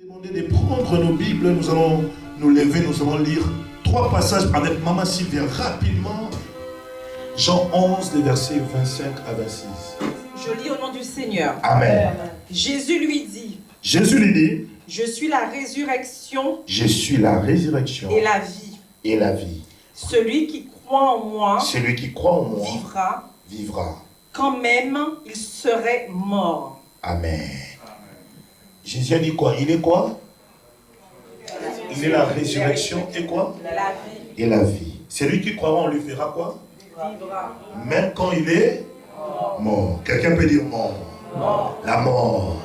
Demandez de prendre nos Bibles, nous allons nous lever, nous allons lire 3 passages avec Maman Sylvia rapidement. Jean 11, les versets 25 à 26. Je lis au nom du Seigneur. Amen. Jésus lui dit, je suis la résurrection et la vie. Celui qui croit en moi, vivra. Quand même il serait mort. Amen. Jésus a dit quoi? Il est quoi? Il est la résurrection et quoi? La vie. Et la vie. Celui qui croira, on lui fera quoi? Vivra. Même quand il est mort. Quelqu'un peut dire mort. La mort.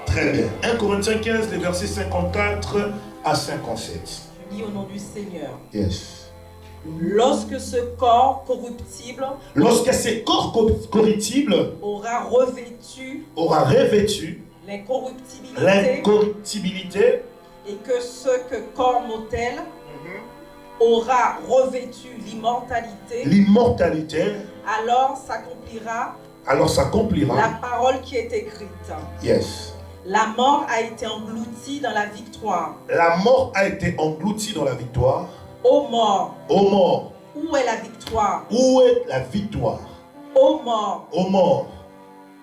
Très bien. 1 Corinthiens 15, les versets 54 à 57. Je lis au nom du Seigneur. Yes. Lorsque ce corps corruptible aura revêtu l'incorruptibilité et que ce corps mortel aura revêtu l'immortalité, alors s'accomplira la parole qui est écrite. Yes. La mort a été engloutie dans la victoire. La mort a été engloutie dans la victoire. Ô mort, où est la victoire? Où est la victoire? Ô mort,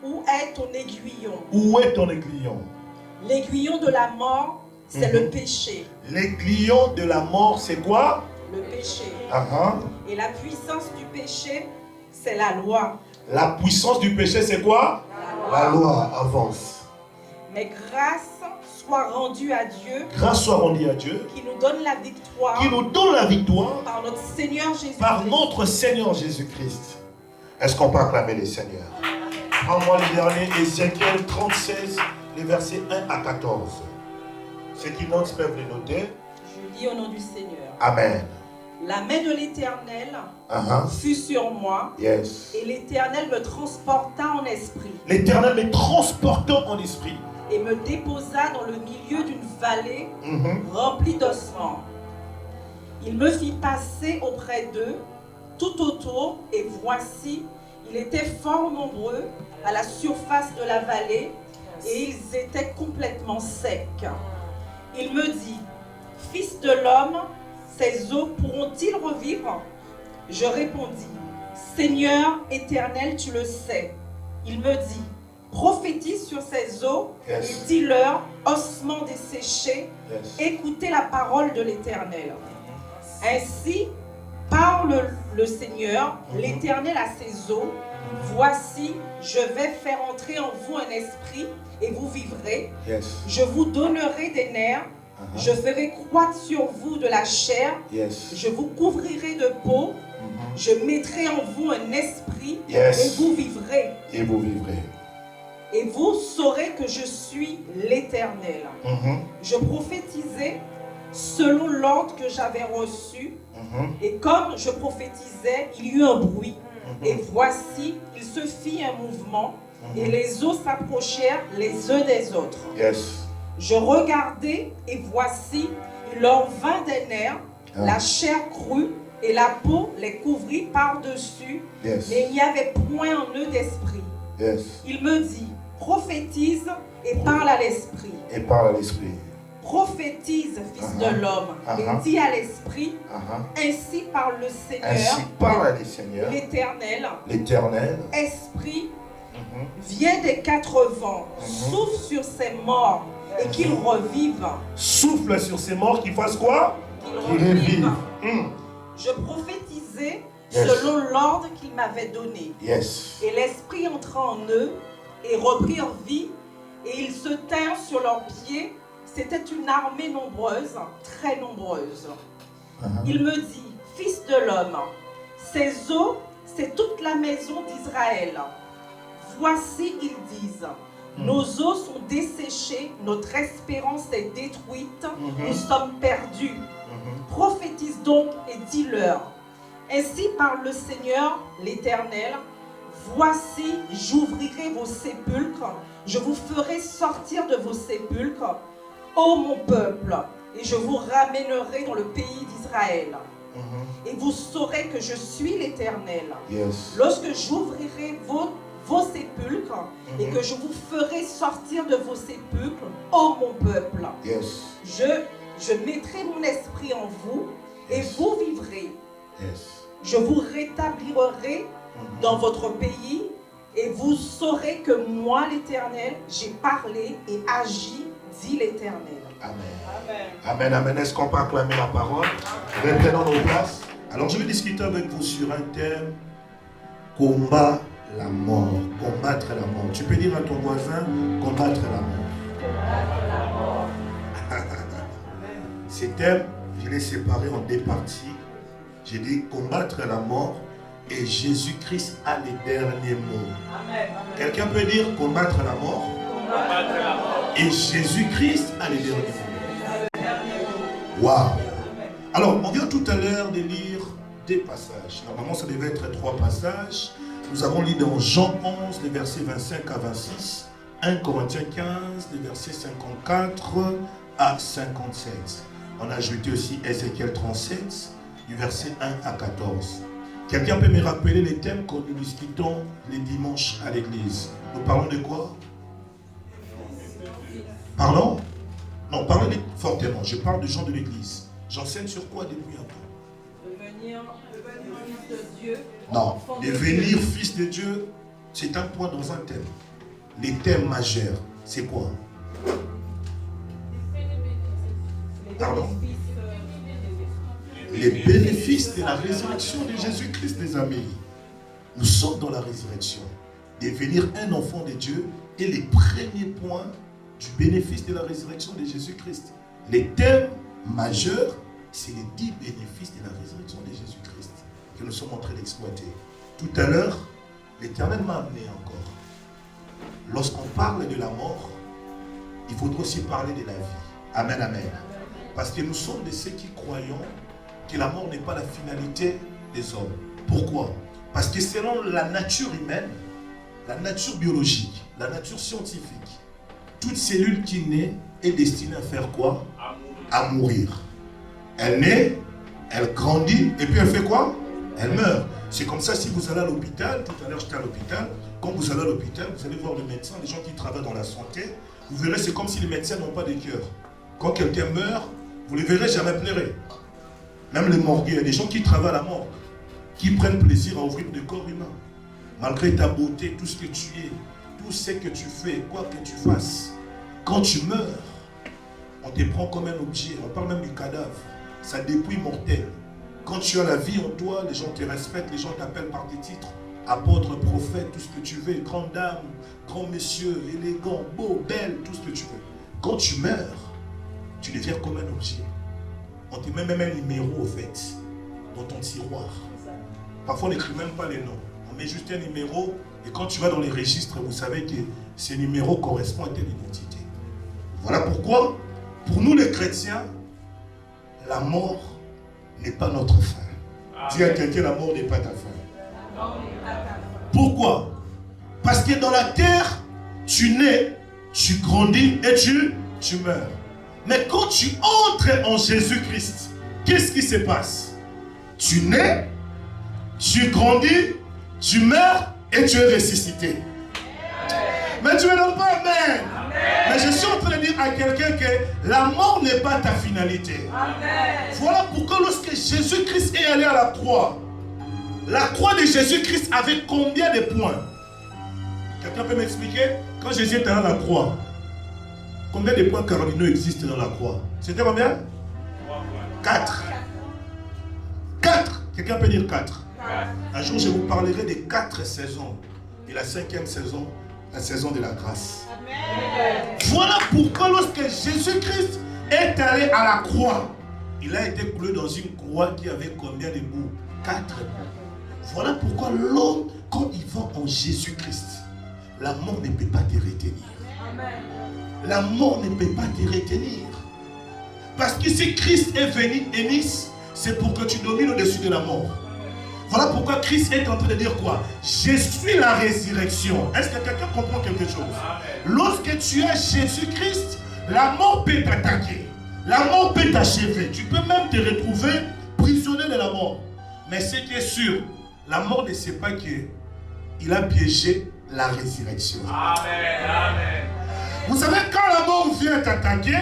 où est ton aiguillon? Où est ton aiguillon? L'aiguillon de la mort, c'est le péché. L'aiguillon de la mort, c'est quoi? Le péché. Et la puissance du péché, c'est la loi. La puissance du péché, c'est quoi? La loi. Avance. Mais grâce soit rendue à Dieu. Qui nous donne la victoire. Par notre Seigneur Jésus-Christ. Est-ce qu'on peut acclamer les seigneurs? Prends-moi le dernier, Ézéchiel 36, les versets 1 à 14. Ceux qui notent peuvent les noter. Je lis au nom du Seigneur. Amen. La main de l'Éternel fut sur moi. Yes. Et l'Éternel me transporta en esprit. L'Éternel me transporta en esprit. Et me déposa dans le milieu d'une vallée remplie d'ossements. Il me fit passer auprès d'eux, tout autour, et voici, ils étaient fort nombreux à la surface de la vallée, et ils étaient complètement secs. Il me dit, Fils de l'homme, ces eaux pourront-ils revivre? Je répondis, Seigneur éternel, tu le sais. Il me dit, prophétise sur ces eaux et dis-leur, ossements desséchés, écoutez la parole de l'Éternel. Ainsi parle le Seigneur, l'Éternel à ses eaux. Voici, je vais faire entrer en vous un esprit et vous vivrez. Je vous donnerai des nerfs. Je ferai croître sur vous de la chair. Je vous couvrirai de peau. Je mettrai en vous un esprit et vous vivrez. Et vous saurez que je suis l'Éternel. Je prophétisais selon l'ordre que j'avais reçu. Et comme je prophétisais, il y eut un bruit. Et voici, il se fit un mouvement. Et les eaux s'approchèrent les uns des autres. Je regardai et voici, il leur vint des nerfs. La chair crut et la peau les couvrit par-dessus. Mais il n'y avait point en eux d'esprit. Il me dit, prophétise et parle à l'esprit. Prophétise, fils de l'homme, et dis à l'esprit, ainsi parle le Seigneur, l'Éternel, esprit, viens des 4 vents, souffle sur ces morts et qu'ils revivent. Souffle sur ces morts qui fassent quoi? Qu'ils revivent. Je prophétisais selon l'ordre qu'il m'avait donné. Et l'esprit entra en eux et reprirent vie, et ils se tinrent sur leurs pieds. C'était une armée nombreuse, très nombreuse. Il me dit, Fils de l'homme, ces eaux, c'est toute la maison d'Israël. Voici, ils disent, nos eaux sont desséchées, notre espérance est détruite, nous sommes perdus. Prophétise donc et dis-leur, ainsi parle le Seigneur, l'Éternel, voici, j'ouvrirai vos sépulcres, je vous ferai sortir de vos sépulcres, ô mon peuple, et je vous ramènerai dans le pays d'Israël. Et vous saurez que je suis l'Éternel. Lorsque j'ouvrirai vos sépulcres et que je vous ferai sortir de vos sépulcres, ô mon peuple. Yes. Je mettrai mon esprit en vous et vous vivrez. Yes. Je vous rétablirai dans votre pays et vous saurez que moi, l'Éternel, j'ai parlé et agi, dit l'Éternel. Amen. Amen, amen. Est-ce qu'on peut acclamer la parole? Reprenons nos places. Alors je vais discuter avec vous sur un thème. Combat la mort. Combattre la mort. Tu peux dire à ton voisin, combattre la mort. Combattre la mort. Ces thèmes, je les ai séparés en deux parties. J'ai dit combattre la mort et Jésus-Christ a les derniers mots. Amen. Quelqu'un peut dire combattre la mort, et Jésus-Christ a les derniers mots. Waouh! Alors, on vient tout à l'heure de lire des passages. Normalement, ça devait être 3 passages. Nous avons lu dans Jean 11, les versets 25 à 26, 1 Corinthiens 15, les versets 54 à 57. On a ajouté aussi Ézéchiel 37, du verset 1 à 14. Quelqu'un peut me rappeler les thèmes que nous discutons les dimanches à l'église? Nous parlons de quoi? Pardon? Non, parlez fortement. Je parle de gens de l'église. J'enseigne sur quoi depuis un temps? Devenir fils de Dieu. Non, devenir fils de Dieu, c'est un point dans un thème. Les thèmes majeurs, c'est quoi? Pardon? Les bénéfices de la résurrection de Jésus-Christ, les amis. Nous sommes dans la résurrection. Devenir un enfant de Dieu est le premier point du bénéfice de la résurrection de Jésus-Christ. Les thèmes majeurs, c'est les 10 bénéfices de la résurrection de Jésus-Christ que nous sommes en train d'exploiter. Tout à l'heure, l'Éternel m'a amené encore. Lorsqu'on parle de la mort, il faudra aussi parler de la vie. Amen, amen. Parce que nous sommes de ceux qui croyons que la mort n'est pas la finalité des hommes. Pourquoi? Parce que selon la nature humaine, la nature biologique, la nature scientifique, toute cellule qui naît est destinée à faire quoi? À mourir. Elle naît, elle grandit, et puis elle fait quoi? Elle meurt. C'est comme ça si vous allez à l'hôpital, tout à l'heure j'étais à l'hôpital, quand vous allez à l'hôpital, vous allez voir le médecin, les gens qui travaillent dans la santé, vous verrez c'est comme si les médecins n'ont pas de cœur. Quand quelqu'un meurt, vous ne les verrez jamais pleurer. Même les morgues, il y a des gens qui travaillent à la mort, qui prennent plaisir à ouvrir des corps humains. Malgré ta beauté, tout ce que tu es, tout ce que tu fais, quoi que tu fasses, quand tu meurs, on te prend comme un objet, on parle même du cadavre, ça dépouille mortel. Quand tu as la vie en toi, les gens te respectent, les gens t'appellent par des titres, apôtre, prophète, tout ce que tu veux, grande dame, grand monsieur, élégant, beau, belle, tout ce que tu veux. Quand tu meurs, tu deviens comme un objet. On te met même un numéro au fait, dans ton tiroir. Parfois on n'écrit même pas les noms. On met juste un numéro et quand tu vas dans les registres, vous savez que ces numéros correspondent à telle identité. Voilà pourquoi, pour nous les chrétiens, la mort n'est pas notre fin. Dis à quelqu'un, la mort n'est pas ta fin. Pourquoi? Parce que dans la terre, tu nais, tu grandis et tu meurs. Mais quand tu entres en Jésus-Christ, qu'est-ce qui se passe? Tu nais, tu grandis, tu meurs et tu es ressuscité. Mais tu ne donnes pas amen. Mais je suis en train de dire à quelqu'un que la mort n'est pas ta finalité. Amen. Voilà pourquoi lorsque Jésus-Christ est allé à la croix de Jésus-Christ avait combien de points? Quelqu'un peut m'expliquer? Quand Jésus était à la croix, combien de points cardinaux existent dans la croix? C'était combien? 4. 4. Quelqu'un peut dire 4. Un jour, je vous parlerai des 4 saisons. Et la 5e saison, la saison de la grâce. Amen. Voilà pourquoi lorsque Jésus-Christ est allé à la croix, il a été cloué dans une croix qui avait combien de bouts? 4 bouts. Voilà pourquoi l'homme, quand il va en Jésus-Christ, la mort ne peut pas te retenir. Amen. La mort ne peut pas te retenir. Parce que si Christ est venu à Nice, c'est pour que tu domines au-dessus de la mort. Voilà pourquoi Christ est en train de dire quoi? Je suis la résurrection. Est-ce que quelqu'un comprend quelque chose? Lorsque tu as Jésus-Christ, la mort peut t'attaquer. La mort peut t'achever. Tu peux même te retrouver prisonnier de la mort. Mais ce qui est sûr, la mort ne sait pas qu'il a piégé la résurrection. Amen. Amen. Vous savez, quand la mort vient t'attaquer,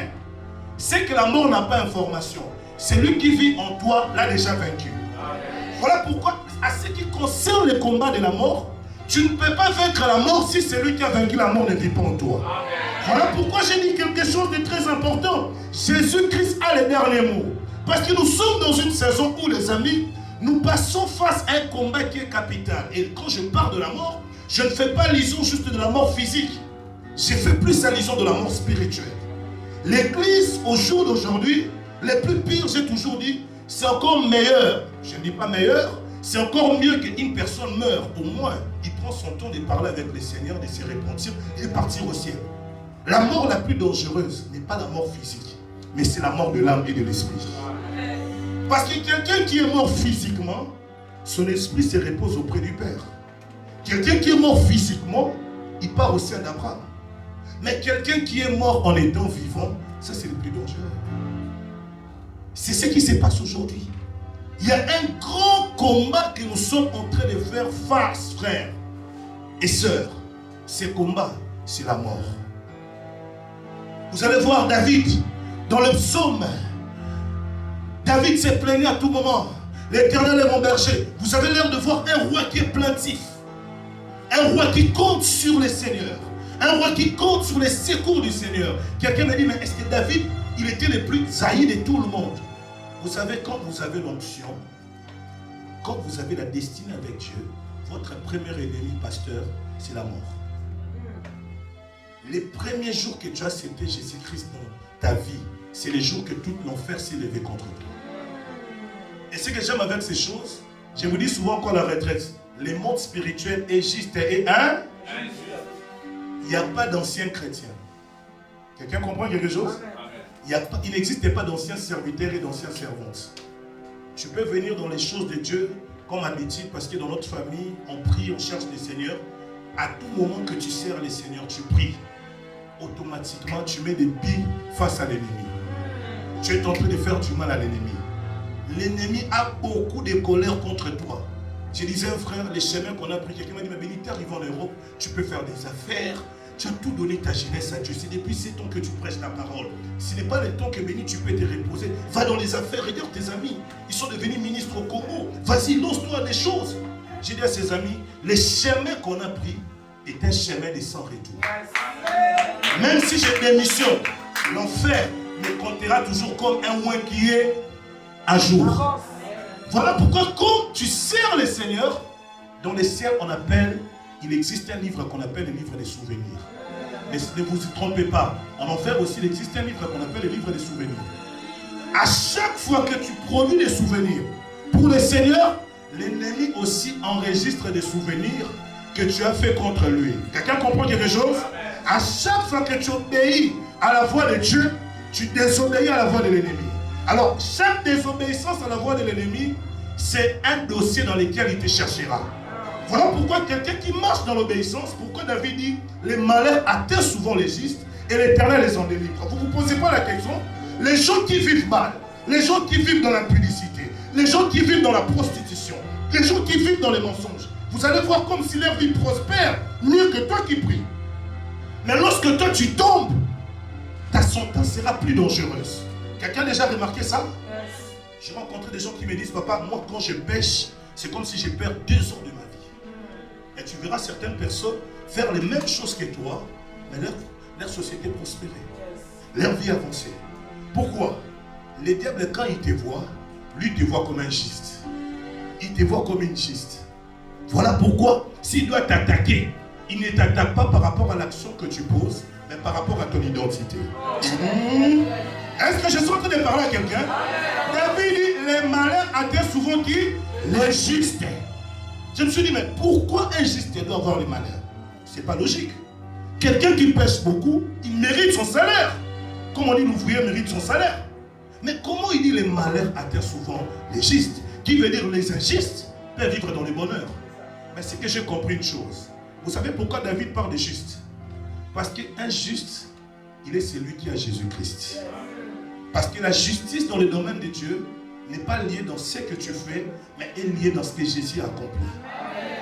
c'est que la mort n'a pas information. Celui qui vit en toi l'a déjà vaincu. Amen. Voilà pourquoi, à ce qui concerne le combat de la mort, tu ne peux pas vaincre la mort si celui qui a vaincu la mort ne vit pas en toi. Amen. Voilà pourquoi j'ai dit quelque chose de très important. Jésus-Christ a les derniers mots. Parce que nous sommes dans une saison où, les amis, nous passons face à un combat qui est capital. Et quand je parle de la mort, je ne fais pas allusion juste de la mort physique. J'ai fait plus allusion de la mort spirituelle. L'Église, au jour d'aujourd'hui, les plus pires, j'ai toujours dit, c'est encore meilleur. Je ne dis pas meilleur, c'est encore mieux qu'une personne meure. Au moins, il prend son temps de parler avec le Seigneur, de se repentir et de partir au ciel. La mort la plus dangereuse n'est pas la mort physique, mais c'est la mort de l'âme et de l'esprit. Parce que quelqu'un qui est mort physiquement, son esprit se repose auprès du Père. Quelqu'un qui est mort physiquement, il part au ciel d'Abraham. Mais quelqu'un qui est mort en étant vivant, ça c'est le plus dangereux. C'est ce qui se passe aujourd'hui. Il y a un grand combat que nous sommes en train de faire face, frères et sœurs. Ce combat, c'est la mort. Vous allez voir David, dans le psaume, David s'est plaigné à tout moment. L'Éternel est mon berger. Vous avez l'air de voir un roi qui est plaintif. Un roi qui compte sur le Seigneur. Un roi qui compte sur les secours du Seigneur. Quelqu'un m'a dit, mais est-ce que David, il était le plus haï de tout le monde? Vous savez, quand vous avez l'onction, quand vous avez la destinée avec Dieu, votre premier ennemi, pasteur, c'est la mort. Les premiers jours que tu as accepté Jésus-Christ dans ta vie, c'est les jours que tout l'enfer s'est levé contre toi. Et ce que j'aime avec ces choses, je vous dis souvent quand la retraite, le monde spirituel est juste et un. Il n'y a pas d'anciens chrétiens. Quelqu'un comprend quelque chose? Il n'existe pas d'anciens serviteurs et d'anciennes servantes. Tu peux venir dans les choses de Dieu comme habitude parce que dans notre famille, on prie, on cherche le Seigneur. À tout moment que tu sers le Seigneur, tu pries. Automatiquement, tu mets des billes face à l'ennemi. Tu es en train de faire du mal à l'ennemi. L'ennemi a beaucoup de colère contre toi. Je disais un frère, les chemins qu'on a pris, quelqu'un m'a dit, mais Béni, tu arrives en Europe, tu peux faire des affaires, tu as tout donné ta jeunesse à Dieu. C'est depuis 7 ans que tu prêches la parole. Ce n'est pas le temps que Béni, tu peux te reposer. Va dans les affaires, regarde tes amis. Ils sont devenus ministres au Congo. Vas-y, lance-toi des choses. J'ai dit à ses amis, le chemin qu'on a pris est un chemin de sans retour. Même si j'ai démissionne, l'enfer me comptera toujours comme un oin qui est à jour. Voilà pourquoi quand tu sers le Seigneur, dans les ciels on appelle, il existe un livre qu'on appelle le livre des souvenirs. Mais ne vous y trompez pas, en enfer aussi il existe un livre qu'on appelle le livre des souvenirs. À chaque fois que tu produis des souvenirs pour le Seigneur, l'ennemi aussi enregistre des souvenirs que tu as fait contre lui. Quelqu'un comprend quelque chose? À chaque fois que tu obéis à la voix de Dieu, tu désobéis à la voix de l'ennemi. Alors, chaque désobéissance à la voix de l'ennemi, c'est un dossier dans lequel il te cherchera. Voilà pourquoi quelqu'un qui marche dans l'obéissance, pourquoi David dit, les malheurs atteignent souvent les justes et l'Éternel les en délivre. Vous ne vous posez pas la question? Les gens qui vivent mal, les gens qui vivent dans l'impudicité, les gens qui vivent dans la prostitution, les gens qui vivent dans les mensonges, vous allez voir comme si leur vie prospère mieux que toi qui pries. Mais lorsque toi tu tombes, ta sentence sera plus dangereuse. Quelqu'un a déjà remarqué ça? J'ai rencontré des gens qui me disent, papa, moi quand je pêche, c'est comme si je perds 2 ans de ma vie. Et tu verras certaines personnes faire les mêmes choses que toi, mais leur société prospérer, leur vie avancer. Pourquoi? Le diable, quand il te voit, lui te voit comme un juste. Il te voit comme une juste. Voilà pourquoi, s'il doit t'attaquer, il ne t'attaque pas par rapport à l'action que tu poses, mais par rapport à ton identité. Est-ce que je suis en train de parler à quelqu'un? David dit, les malheurs atteignent souvent qui? Les justes. Je me suis dit, mais pourquoi un juste doit avoir les malheurs? C'est pas logique. Quelqu'un qui pêche beaucoup, il mérite son salaire. Comme on dit, l'ouvrier mérite son salaire. Mais comment il dit les malheurs atteignent souvent les justes? Qui veut dire les injustes peuvent vivre dans le bonheur. Mais c'est que j'ai compris une chose. Vous savez pourquoi David parle des justes? Parce qu'un juste, il est celui qui a Jésus-Christ. Parce que la justice dans le domaine de Dieu n'est pas liée dans ce que tu fais, mais est liée dans ce que Jésus a accompli.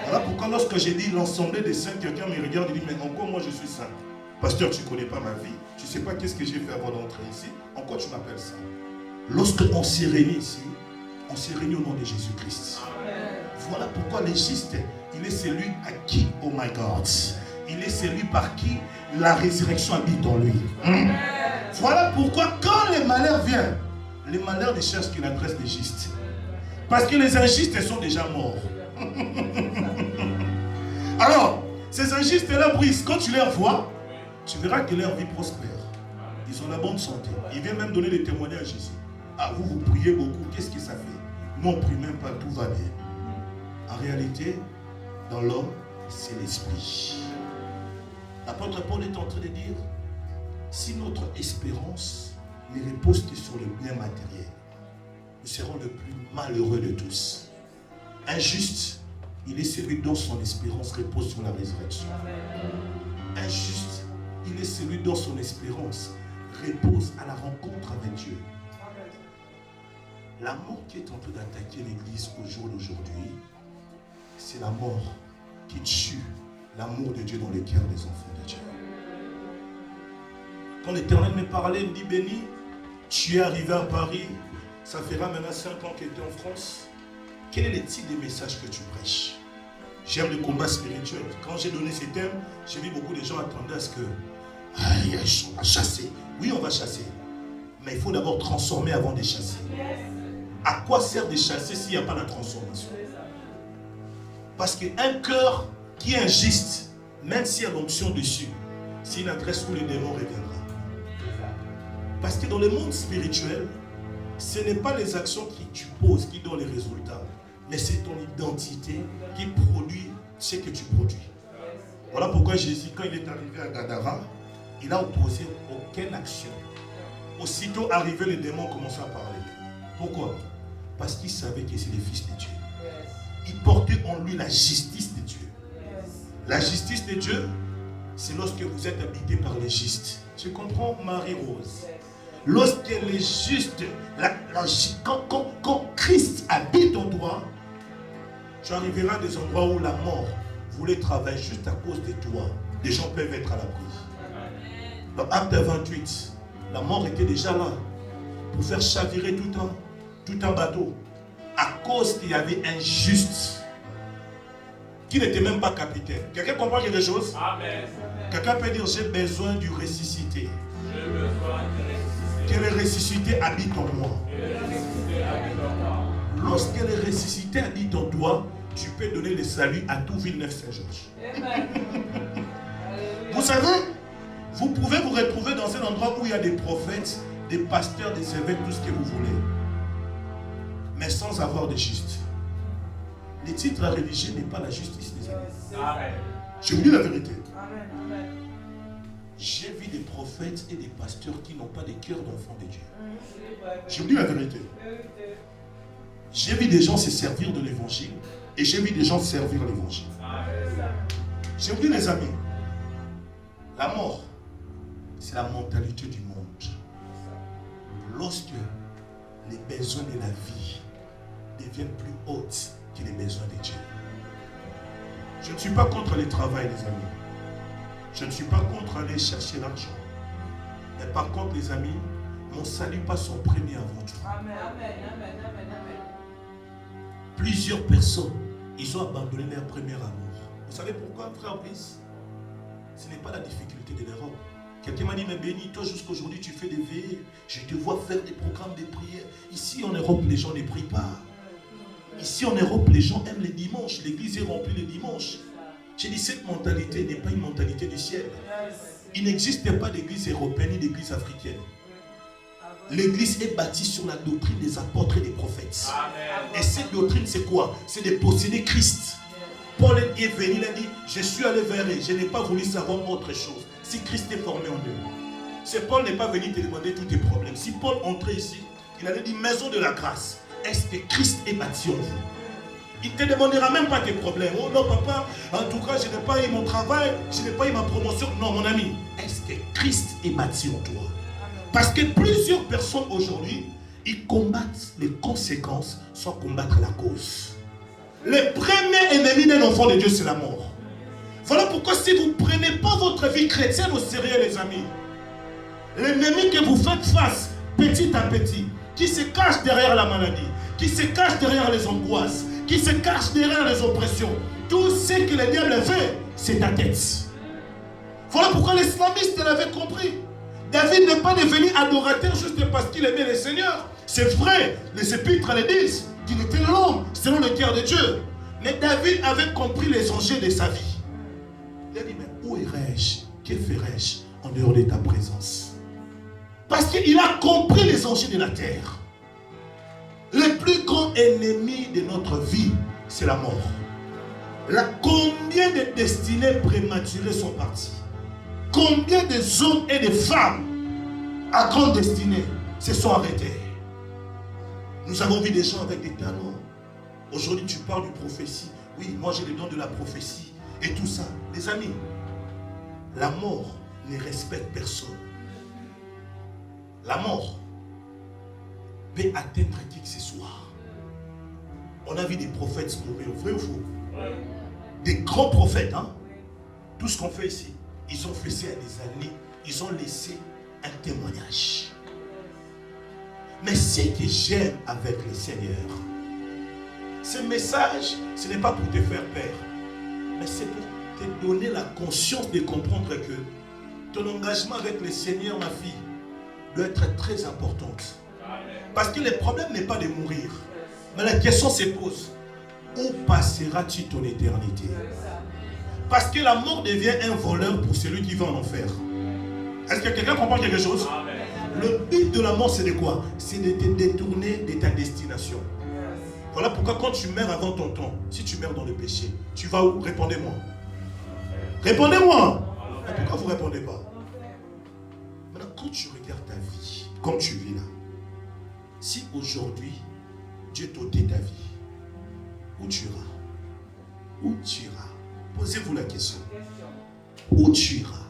Voilà pourquoi lorsque j'ai dit l'ensemble des saints, quelqu'un me regarde et dit, mais encore moi je suis saint. Pasteur, tu ne connais pas ma vie, tu ne sais pas qu'est-ce que j'ai fait avant d'entrer ici. En quoi tu m'appelles ça? Lorsqu'on s'est réunis ici, on s'est réunis au nom de Jésus-Christ. Voilà pourquoi le juste, il est celui à qui, oh my God, il est celui par qui la résurrection habite en lui. Voilà pourquoi quand les malheurs viennent, les malheurs ne cherchent qu'une adresse des justes. Parce que les injustes sont déjà morts. Alors, ces injustes-là brisent. Quand tu les vois, tu verras que leur vie prospère. Ils ont la bonne santé. Ils viennent même donner des témoignages ici. Ah, vous priez beaucoup, qu'est-ce que ça fait? Non, on ne prie même pas, tout va bien. En réalité, dans l'homme, c'est l'esprit. L'apôtre Paul est en train de dire, si notre espérance ne repose que sur le bien matériel, nous serons le plus malheureux de tous. Injuste, il est celui dont son espérance repose sur la résurrection. Injuste, il est celui dont son espérance repose à la rencontre avec Dieu. La mort qui est en train d'attaquer l'Église au jour d'aujourd'hui, c'est la mort qui tue l'amour de Dieu dans les cœurs des enfants de Dieu. Quand l'Éternel me parlait, il me dit, béni, tu es arrivé à Paris, ça fera maintenant 5 ans que tu es en France. Quel est le type de message que tu prêches? J'aime le combat spirituel. Quand j'ai donné ces thèmes, j'ai vu beaucoup de gens attendaient à ce que on va chasser. Oui, on va chasser. Mais il faut d'abord transformer avant de chasser. À quoi sert de chasser s'il n'y a pas la transformation? Parce qu'un cœur qui est injuste, même s'il y a l'onction dessus, c'est une adresse où le démon reviendra. Parce que dans le monde spirituel, ce n'est pas les actions que tu poses qui donnent les résultats, mais c'est ton identité qui produit ce que tu produis. Voilà pourquoi Jésus, quand il est arrivé à Gadara, il n'a opposé aucune action. Aussitôt arrivé, les démons commençaient à parler. Pourquoi? Parce qu'il savait que c'est le Fils de Dieu. Il portait en lui la justice de Dieu. La justice de Dieu, c'est lorsque vous êtes habité par les justes. Tu comprends, Marie-Rose? Lorsque les justes, quand Christ habite en toi, tu arriveras à des endroits où la mort voulait travailler juste à cause de toi. Des gens peuvent être à l'abri. Dans Acte 28, la mort était déjà là pour faire chavirer tout un bateau. À cause qu'il y avait un juste qui n'était même pas capitaine. Quelqu'un comprend quelque chose? Amen. Quelqu'un peut dire, j'ai besoin du ressuscité. J'ai besoin du ressuscité. Que le ressuscité habite en moi. Lorsque le ressuscité habite en toi, tu peux donner le salut à tout Villeneuve-Saint-Georges. Vous savez, vous pouvez vous retrouver dans un endroit où il y a des prophètes, des pasteurs, des évêques, tout ce que vous voulez. Mais sans avoir de juste. Le titre à rédiger n'est pas la justice des amis. Amen. Je vous dis la vérité. Amen. J'ai vu des prophètes et des pasteurs qui n'ont pas de cœur d'enfants de Dieu. Je vous dis la vérité. J'ai vu des gens se servir de l'évangile et j'ai vu des gens servir l'évangile. Je vous dis les amis, la mort, c'est la mentalité du monde. Lorsque les besoins de la vie deviennent plus hautes que les besoins de Dieu. Je ne suis pas contre le travail, les amis. Je ne suis pas contre aller chercher l'argent. Mais par contre, les amis, mon salut passe en premier avant tout. Amen. Plusieurs personnes, ils ont abandonné leur premier amour. Vous savez pourquoi, frère Brice? Ce n'est pas la difficulté de l'Europe. Quelqu'un m'a dit, mais béni, toi jusqu'à aujourd'hui tu fais des veillées. Je te vois faire des programmes de prière. Ici en Europe, les gens ne prient pas. Ici en Europe, les gens aiment les dimanches. L'église est remplie les dimanches. J'ai dit, cette mentalité n'est pas une mentalité du ciel. Il n'existe pas d'église européenne ni d'église africaine. L'église est bâtie sur la doctrine des apôtres et des prophètes. Et cette doctrine, c'est quoi? C'est de posséder Christ. Paul est venu, il a dit, je suis allé vers eux, je n'ai pas voulu savoir autre chose. Si Christ est formé en eux. C'est Paul n'est pas venu te demander tous tes problèmes. Si Paul entrait ici, il allait dire, maison de la grâce. Est-ce que Christ est bâti en vous? Il ne te demandera même pas tes problèmes. Oh non papa, en tout cas je n'ai pas eu mon travail, je n'ai pas eu ma promotion. Non mon ami, est-ce que Christ est bâti en toi? Parce que plusieurs personnes aujourd'hui, ils combattent les conséquences sans combattre la cause. Le premier ennemi d'un enfant de Dieu, c'est la mort. Voilà pourquoi si vous ne prenez pas votre vie chrétienne au sérieux, les amis, l'ennemi que vous faites face petit à petit, qui se cache derrière la maladie, qui se cache derrière les angoisses, qui se cache derrière les oppressions, tout ce que le diable fait, c'est ta tête. Voilà pourquoi l'islamiste l'avait compris. David n'est pas devenu adorateur juste parce qu'il aimait le Seigneur. C'est vrai, les épîtres le disent, qu'il était l'homme selon le cœur de Dieu. Mais David avait compris les enjeux de sa vie. Il a dit, mais où irais-je? Que ferais-je en dehors de ta présence? Parce qu'il a compris les enjeux de la terre. Le plus grand ennemi de notre vie, c'est la mort. Combien de destinées prématurées sont parties? Combien de hommes et de femmes à grande destinée se sont arrêtés? Nous avons vu des gens avec des talents. Aujourd'hui, tu parles de prophétie. Oui, moi j'ai le don de la prophétie. Et tout ça. Les amis, la mort ne respecte personne. La mort peut atteindre qui que ce soit. On a vu des prophètes mourir, vrai ou faux? Des grands prophètes, hein? Tout ce qu'on fait ici, ils ont fait ça il y a des années. Ils ont laissé un témoignage. Mais ce que j'aime avec le Seigneur, ce message, ce n'est pas pour te faire peur, mais c'est pour te donner la conscience de comprendre que ton engagement avec le Seigneur, ma fille, doit être très importante. Parce que le problème n'est pas de mourir, mais la question se pose, où passeras-tu ton éternité? Parce que la mort devient un voleur pour celui qui va en enfer. Est-ce que quelqu'un comprend quelque chose? Le but de la mort, c'est de quoi? C'est de te détourner de ta destination. Voilà pourquoi quand tu meurs avant ton temps, si tu meurs dans le péché, tu vas où? Répondez-moi. Répondez-moi. Pourquoi vous ne répondez pas? Maintenant, quand tu regardes ta vie, comme tu vis là, si aujourd'hui, Dieu t'ôtait ta vie, où tu iras? Où tu iras? Posez-vous la question. Où tu iras?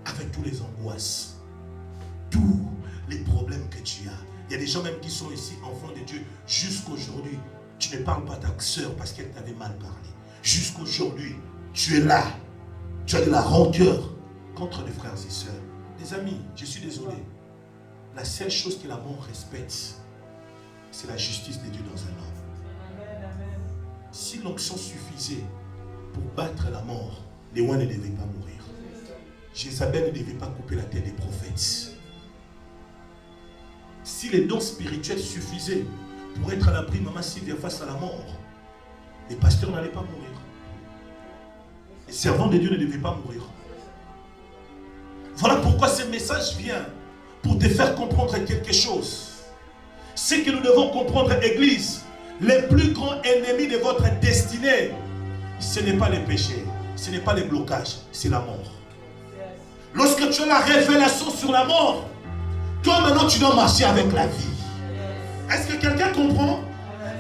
Avec tous les angoisses, tous les problèmes que tu as. Il y a des gens même qui sont ici, enfants de Dieu, jusqu'aujourd'hui. Tu ne parles pas à ta soeur parce qu'elle t'avait mal parlé. Jusqu'aujourd'hui, tu es là. Tu as de la rancœur contre les frères et sœurs. Les amis, je suis désolé. La seule chose que la mort respecte, c'est la justice de Dieu dans un homme. Si l'onction suffisait pour battre la mort, les rois ne devaient pas mourir. Jézabel ne devait pas couper la tête des prophètes. Si les dons spirituels suffisaient pour être à l'abri, maman Sylvia, face à la mort, les pasteurs n'allaient pas mourir. Les servants de Dieu ne devaient pas mourir. Voilà pourquoi ce message vient pour te faire comprendre quelque chose. C'est que nous devons comprendre, Église, le plus grand ennemi de votre destinée, ce n'est pas les péchés, ce n'est pas les blocages, c'est la mort. Lorsque tu as la révélation sur la mort, toi maintenant tu dois marcher avec la vie. Est-ce que quelqu'un comprend?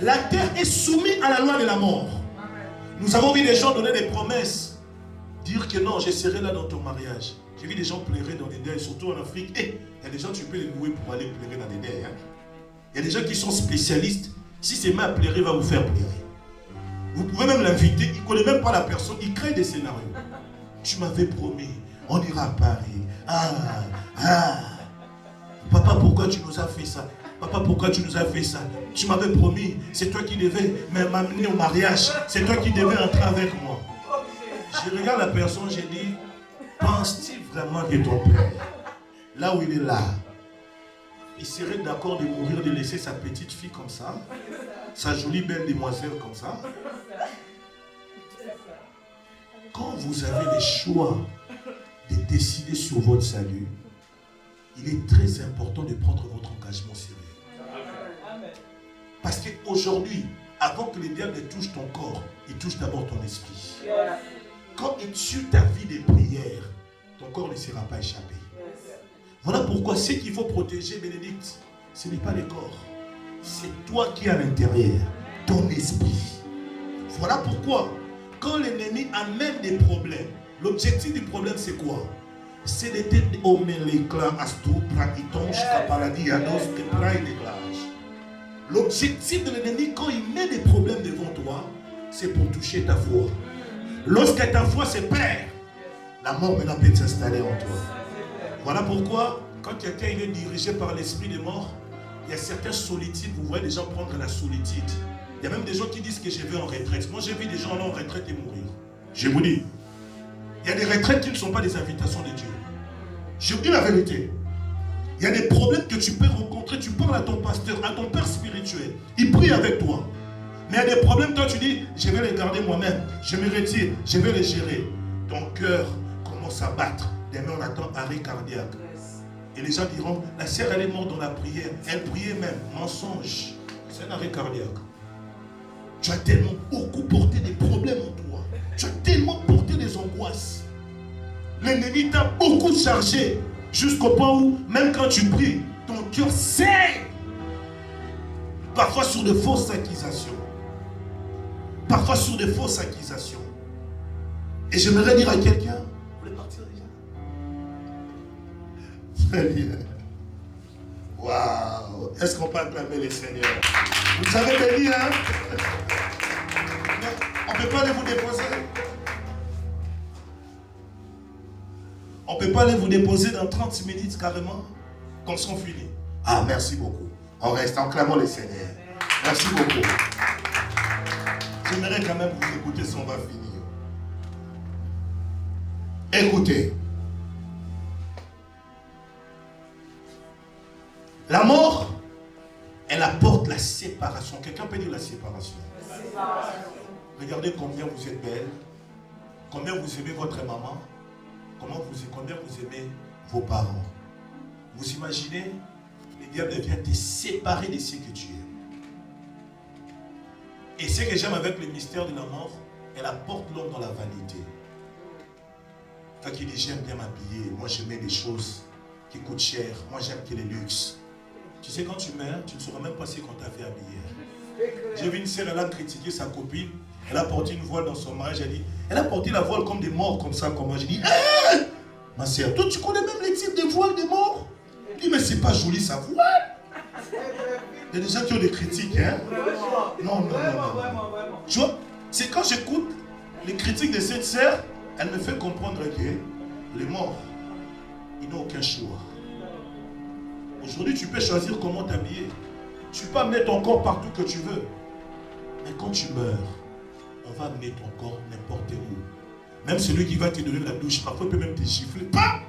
La terre est soumise à la loi de la mort. Nous avons vu des gens donner des promesses, dire que non, je serai là dans ton mariage. J'ai vu des gens pleurer dans des deuils, surtout en Afrique. Il y a des gens, tu peux les louer pour aller pleurer dans des deuils. Il y a des gens qui sont spécialistes. Si c'est mal à pleurer, il va vous faire pleurer. Vous pouvez même l'inviter, il ne connaît même pas la personne, il crée des scénarios. Tu m'avais promis, on ira à Paris. Papa, pourquoi tu nous as fait ça? Papa, pourquoi tu nous as fait ça? Tu m'avais promis, c'est toi qui devais m'amener au mariage. C'est toi qui devais entrer avec moi. Je regarde la personne, j'ai dit, penses-tu vraiment que ton père, là où il est là, il serait d'accord de mourir, de laisser sa petite fille comme ça, sa jolie belle demoiselle comme ça? Quand vous avez le choix de décider sur votre salut, il est très important de prendre votre engagement sérieux. Parce qu'aujourd'hui, avant que le diable touche ton corps, il touche d'abord ton esprit. Quand il tue ta vie de prière, ton corps ne sera pas échappé. Voilà pourquoi ce qu'il faut protéger, Bénédicte, ce n'est pas le corps. C'est toi qui es à l'intérieur, ton esprit. Voilà pourquoi, quand l'ennemi amène des problèmes, l'objectif du problème c'est quoi? C'est d'être au l'éclat, à tout, prakitonge, capaladi, ados, que praille l'éclage. L'objectif de l'ennemi, quand il met des problèmes devant toi, c'est pour toucher ta foi. Lorsque ta foi se perd, la mort maintenant peut s'installer en toi. Voilà pourquoi, quand quelqu'un est dirigé par l'esprit des morts, il y a certaines solitudes. Vous voyez des gens prendre la solitude. Il y a même des gens qui disent que je vais en retraite. Moi, j'ai vu des gens aller en retraite et mourir. Je vous dis, il y a des retraites qui ne sont pas des invitations de Dieu. Je vous dis la vérité. Il y a des problèmes que tu peux rencontrer. Tu parles à ton pasteur, à ton père spirituel. Il prie avec toi. Mais il y a des problèmes, toi tu dis, je vais les garder moi-même. Je me retire, je vais les gérer. Ton cœur commence à battre. Demain on attend arrêt cardiaque. Et les gens diront, la sœur elle est morte dans la prière. Elle priait même. Mensonge. C'est un arrêt cardiaque. Tu as tellement beaucoup porté des problèmes en toi. Tu as tellement porté des angoisses. L'ennemi t'a beaucoup chargé. Jusqu'au point où, même quand tu pries, ton cœur saigne. Parfois sur de fausses accusations. Parfois sur de fausses accusations. Et j'aimerais dire à quelqu'un, vous voulez partir déjà? Très bien. Waouh! Est-ce qu'on peut acclamer les seigneurs? Vous avez béni, hein? On ne peut pas aller vous déposer. On ne peut pas aller vous déposer dans 30 minutes carrément, comme ça on finit. Ah, merci beaucoup. On reste en clamant les seigneurs. Merci beaucoup. J'aimerais quand même vous écouter si on va finir. Écoutez. La mort, elle apporte la séparation. Quelqu'un peut dire la séparation. Regardez combien vous êtes belle, combien vous aimez votre maman, combien vous aimez vos parents. Vous imaginez, le diable vient te séparer de ce que tu es. Et ce que j'aime avec le mystère de la mort, elle apporte l'homme dans la vanité. Quand il dit j'aime bien m'habiller, moi j'aime les choses qui coûtent cher, moi j'aime que les luxes. Tu sais, quand tu meurs, tu ne sauras même pas si qu'on t'a fait habiller. J'ai vu une sœur, elle a critiqué sa copine, elle a porté une voile dans son mariage, elle a porté la voile comme des morts, comme ça, comme moi. J'ai dit, hey, ma sœur, toi tu connais même les types de voiles des morts? Je dis, mais c'est pas joli sa voile. Il y a des gens qui ont des critiques, hein? Non. Tu vois, c'est quand j'écoute les critiques de cette sœur, elle me fait comprendre que les morts, ils n'ont aucun choix. Aujourd'hui, tu peux choisir comment t'habiller. Tu peux amener ton corps partout que tu veux. Mais quand tu meurs, on va amener ton corps n'importe où. Même celui qui va te donner la douche, parfois il peut même te gifler. Pas!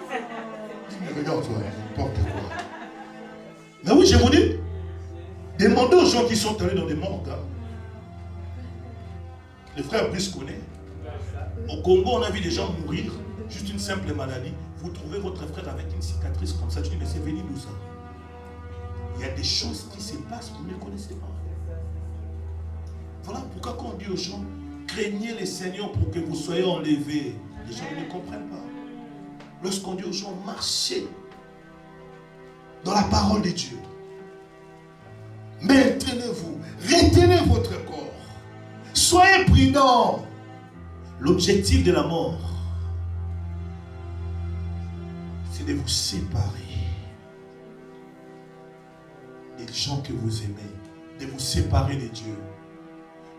Mais regarde-toi, n'importe quoi. Mais oui, je vous dis, demandez aux gens qui sont allés dans des morgues. Les frères Brice connaît. Au Congo, on a vu des gens mourir, juste une simple maladie. Vous trouvez votre frère avec une cicatrice comme ça, tu dis, mais c'est venu d'où ça? Il y a des choses qui se passent, vous ne les connaissez pas. Voilà pourquoi quand on dit aux gens, craignez les Seigneurs pour que vous soyez enlevés. Les gens ne comprennent pas. Lorsqu'on dit aux gens, marchez dans la parole de Dieu. Maintenez-vous, retenez votre corps. Soyez prudents. L'objectif de la mort, c'est de vous séparer des gens que vous aimez, de vous séparer de Dieu.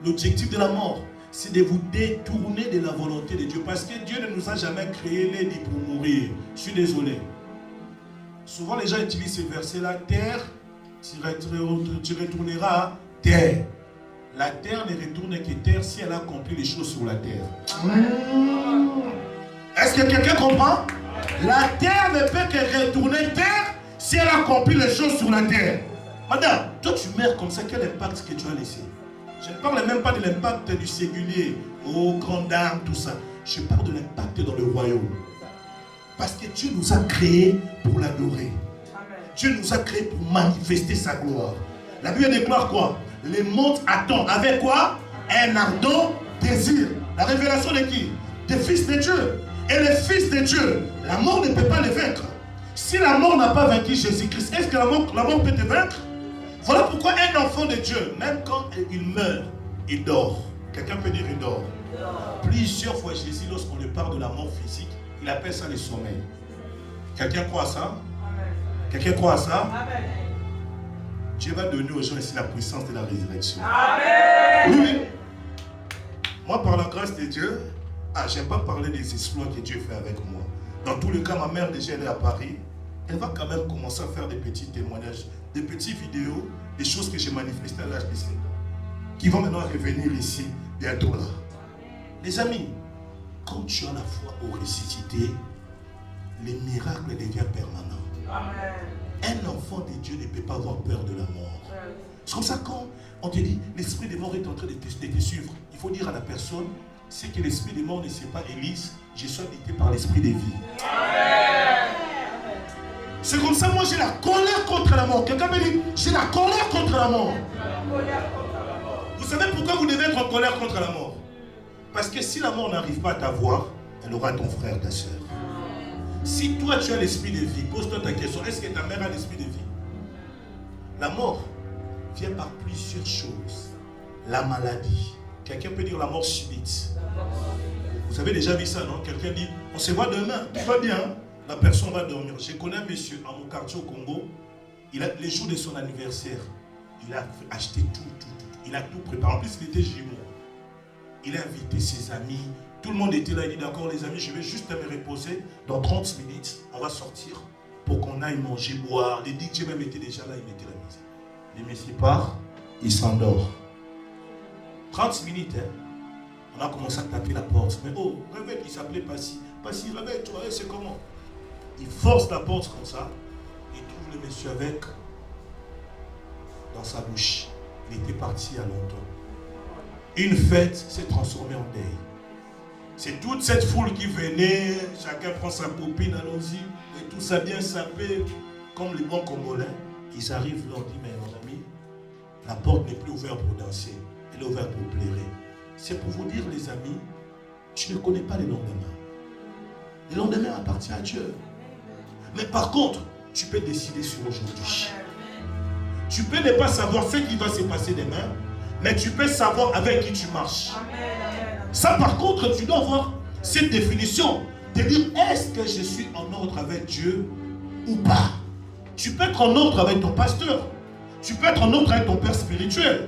L'objectif de la mort, c'est de vous détourner de la volonté de Dieu. Parce que Dieu ne nous a jamais créé les pour mourir. Je suis désolé. Souvent les gens utilisent ce verset-là, terre, tu retourneras à terre. La terre ne retourne que terre si elle accomplit les choses sur la terre. Est-ce que quelqu'un comprend? La terre ne peut que retourner terre si elle accomplit les choses sur la terre. Madame, toi tu meurs comme ça, quel impact que tu as laissé? Je ne parle même pas de l'impact du singulier, aux grandes dames, tout ça. Je parle de l'impact dans le royaume. Parce que Dieu nous a créés pour l'adorer. Dieu nous a créés pour manifester sa gloire. La Bible déclare quoi? Le monde attend. Avec quoi? Un ardent désir. La révélation de qui? Des fils de Dieu. Et les fils de Dieu, la mort ne peut pas les vaincre. Si la mort n'a pas vaincu Jésus-Christ, est-ce que la mort peut te vaincre? Voilà pourquoi un enfant de Dieu, même quand il meurt, il dort. Quelqu'un peut dire il dort. Plusieurs fois Jésus, lorsqu'on lui parle de la mort physique, il appelle ça le sommeil. Quelqu'un croit à ça? Quelqu'un croit à ça? Dieu va donner aux gens ici la puissance de la résurrection. Amen. Oui. Moi, par la grâce de Dieu, j'aime pas parler des exploits que Dieu fait avec moi. Dans tous les cas, ma mère, déjà, elle est à Paris. Elle va quand même commencer à faire des petits témoignages, des petites vidéos, des choses que j'ai manifestées à l'âge de 5 ans, qui vont maintenant revenir ici, bientôt là. Les amis, quand tu as la foi au ressuscité, les miracles deviennent permanents. Amen. Un enfant de Dieu ne peut pas avoir peur de la mort. C'est comme ça quand on te dit l'esprit des morts est en train de te suivre, il faut dire à la personne, c'est que l'esprit des morts ne sait pas, Élise, je suis habité par l'esprit des vies. C'est comme ça, moi j'ai la colère contre la mort. Quelqu'un me dit, j'ai la colère contre la mort. Vous savez pourquoi vous devez être en colère contre la mort? Parce que si la mort n'arrive pas à t'avoir, elle aura ton frère, ta soeur. Si toi tu as l'esprit de vie, pose-toi ta question, est-ce que ta mère a l'esprit de vie? La mort vient par plusieurs choses. La maladie. Quelqu'un peut dire la mort subite. Vous avez déjà vu ça, non? Quelqu'un dit, on se voit demain, tout va bien. La personne va dormir. Je connais un monsieur à mon quartier au Congo. Les jours de son anniversaire, il a acheté tout. Il a tout préparé. En plus, il était jumeau. Il a invité ses amis. Tout le monde était là. Il dit, d'accord les amis, je vais juste me reposer. Dans 30 minutes, on va sortir pour qu'on aille manger, boire. Les DJ même étaient déjà là, ils mettaient la musique. Le monsieur part, il s'endort. 30 minutes, hein. On a commencé à taper la porte. Mais oh, réveille, il s'appelait Passy. Passy, réveille-toi, c'est comment? Il force la porte comme ça. Il trouve le monsieur avec dans sa bouche. Il était parti il y a longtemps. Une fête s'est transformée en deuil. C'est toute cette foule qui venait, chacun prend sa copine, allons-y, et tout ça bien sapé, comme les bons Congolais. Ils arrivent, leur disent, mais mon ami, la porte n'est plus ouverte pour danser, elle est ouverte pour pleurer. C'est pour vous dire, les amis, tu ne connais pas les lendemains. Le lendemain appartient à Dieu. Mais par contre, tu peux décider sur aujourd'hui. Tu peux ne pas savoir ce qui va se passer demain, mais tu peux savoir avec qui tu marches. Ça, par contre, tu dois avoir cette définition de dire, est-ce que je suis en ordre avec Dieu ou pas? Tu peux être en ordre avec ton pasteur. Tu peux être en ordre avec ton père spirituel.